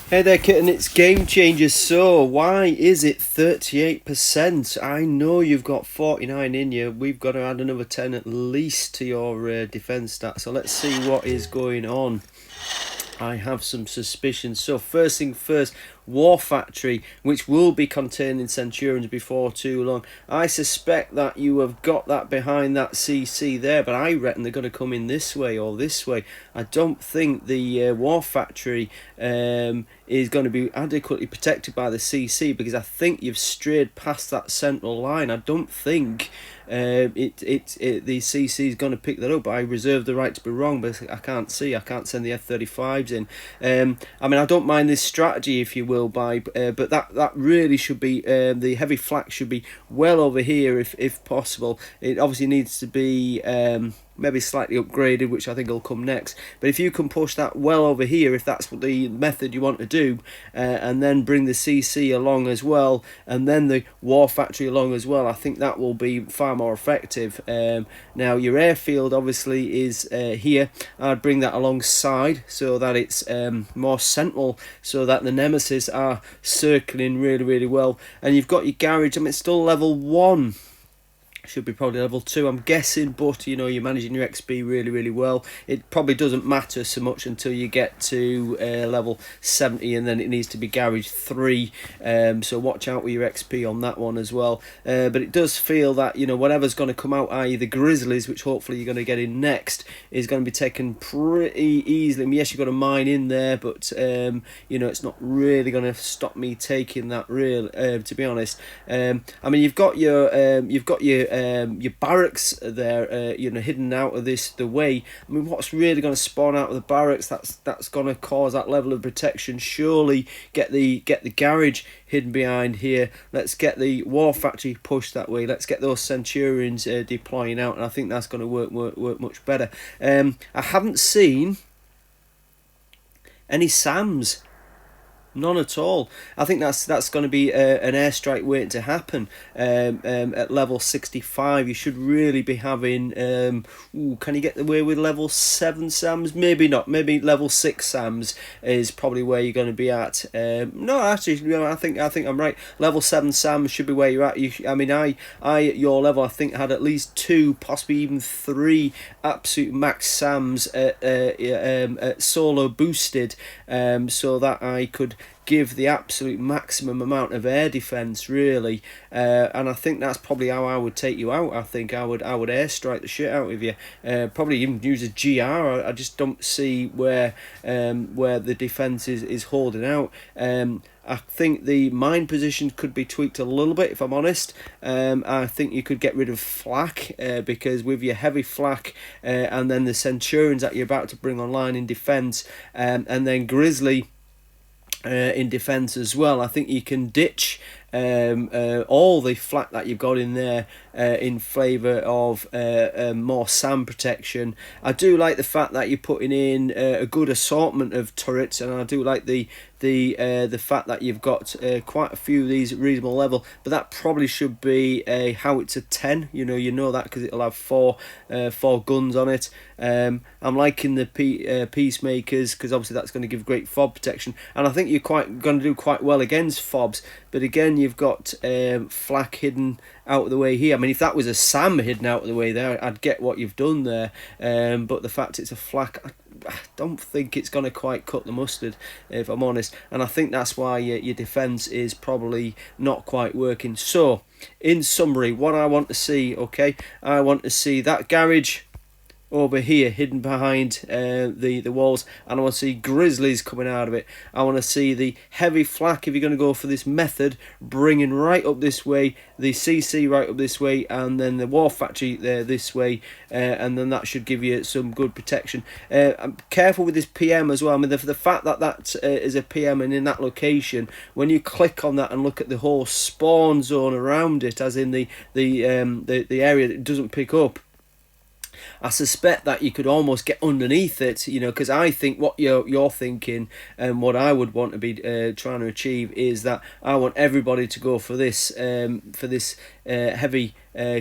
Hey there, kitten, it's Game Changer. So, why is it 38%? I know you've got 49 in you. We've got to add another 10 at least to your defense stat. So, let's see what is going on. I have some suspicions. So, first thing first, War Factory, which will be containing Centurions before too long. I suspect that you have got that behind that CC there, but I reckon they're going to come in this way or this way. I don't think the War Factory is going to be adequately protected by the CC, because I think you've strayed past that central line. I don't think the CC is going to pick that up. I reserve the right to be wrong, but I can't send the F-35s in. I mean, I don't mind this strategy, if you will, but that really should be the heavy flak should be well over here if possible. It obviously needs to be maybe slightly upgraded, which I think will come next. But if you can push that well over here, if that's what the method you want to do, and then bring the CC along as well, and then the War Factory along as well, I think that will be far more effective. Now, your airfield obviously is here. I'd bring that alongside so that it's more central, so that the Nemesis are circling really, really well. And you've got your garage. I mean, it's still level 1. Should be probably level 2, I'm guessing, but you know, you're managing your XP really, really well. It probably doesn't matter so much until you get to level 70, and then it needs to be garage 3. So watch out with your XP on that one as well. But it does feel that, you know, whatever's going to come out, i.e. the Grizzlies, which hopefully you're going to get in next, is going to be taken pretty easily. I mean, yes, you've got a mine in there, but you know, it's not really going to stop me taking that real. To be honest, I mean, you've got your barracks there, you know, hidden out of the way. I mean, what's really going to spawn out of the barracks? That's going to cause that level of protection. Surely get the garage hidden behind here. Let's get the War Factory pushed that way. Let's get those Centurions deploying out, and I think that's going to work much better. I haven't seen any SAMs. None at all. I think that's going to be an airstrike waiting to happen. At level 65, you should really be having. Can you get away with level 7 SAMs? Maybe not. Maybe level 6 SAMs is probably where you're going to be at. No, actually, I think I'm right. Level 7 SAMs should be where you're at. I mean, I your level, I think, had at least 2, possibly even 3 absolute max SAMs at solo boosted, so that I could give the absolute maximum amount of air defense, really, and I think that's probably how I would take you out. I think I would airstrike the shit out of you. Probably even use a GR. I just don't see where the defense is holding out. I think the mine position could be tweaked a little bit, if I'm honest. I think you could get rid of flak, because with your heavy flak and then the Centurions that you're about to bring online in defense, and then Grizzly in defense as well, I think you can ditch all the flak that you've got in there in favour of more SAM protection. I do like the fact that you're putting in a good assortment of turrets, and I do like the fact that you've got quite a few of these at reasonable level, but that probably should be a howitzer 10. You know that because it'll have four guns on it. I'm liking the peacemakers, because obviously that's going to give great fob protection, and I think you're going to do quite well against fobs. But again, you've got flak hidden out of the way here. I mean, if that was a SAM hidden out of the way there, I'd get what you've done there. But the fact it's a flak, I don't think it's going to quite cut the mustard, if I'm honest. And I think that's why your defence is probably not quite working. So, in summary, what I want to see, okay, I want to see that garage over here hidden behind the walls, and I want to see Grizzlies coming out of it. I want to see the heavy flak, if you're going to go for this method, bringing right up this way, the CC right up this way, and then the War Factory there this way, and then that should give you some good protection. I'm careful with this PM as well. I mean, the fact that is a PM and in that location, when you click on that and look at the whole spawn zone around it, as in the area that it doesn't pick up, I suspect that you could almost get underneath it, you know, because I think what you're thinking, and what I would want to be trying to achieve, is that I want everybody to go for this heavy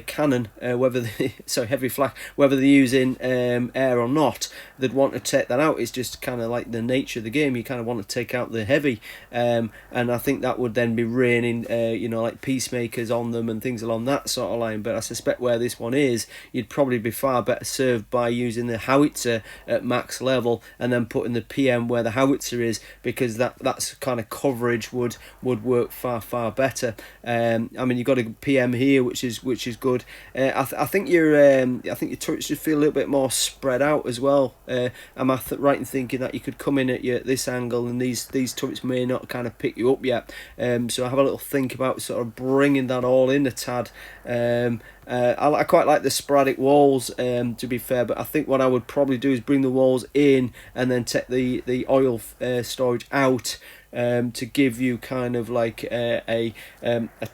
cannon, whether they, sorry, heavy flak, whether they're using air or not, they'd want to take that out. It's just kind of like the nature of the game. You kind of want to take out the heavy, and I think that would then be raining, like peacemakers on them and things along that sort of line. But I suspect where this one is, you'd probably be far better served by using the howitzer at max level and then putting the PM where the howitzer is, because that's kind of coverage would work far better. I mean, you've got a PM here, which is good. I think your turrets should feel a little bit more spread out as well. Am I right in thinking that you could come in at this angle and these turrets may not kind of pick you up yet? So I have a little think about sort of bringing that all in a tad. I quite like the sporadic walls, to be fair, but I think what I would probably do is bring the walls in and then take the oil storage out, to give you kind of like a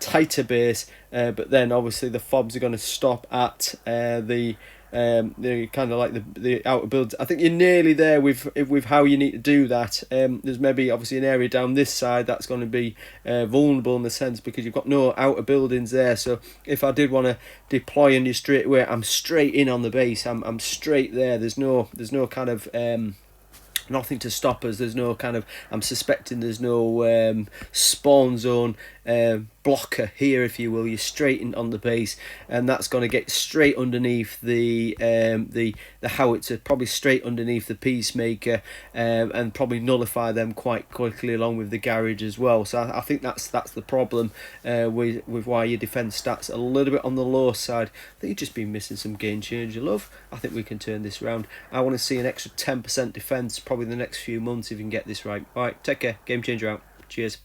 tighter base, but then obviously the fobs are going to stop at the kind of like the outer builds. I think you're nearly there with how you need to do that. There's maybe obviously an area down this side that's going to be vulnerable in the sense because you've got no outer buildings there. So if I did want to deploy on you straight away, I'm straight in on the base. I'm straight there. There's no kind of nothing to stop us. There's no kind of, I'm suspecting there's no spawn zone blocker here, if you will. You're straight in on the base, and that's going to get straight underneath the howitzer, probably straight underneath the peacemaker, and probably nullify them quite quickly along with the garage as well. So I think that's the problem with why your defence stats a little bit on the low side. I think you've just been missing some game changer love. I think we can turn this round. I want to see an extra 10% defence probably the next few months if you can get this right. All right, take care. Game changer out. Cheers.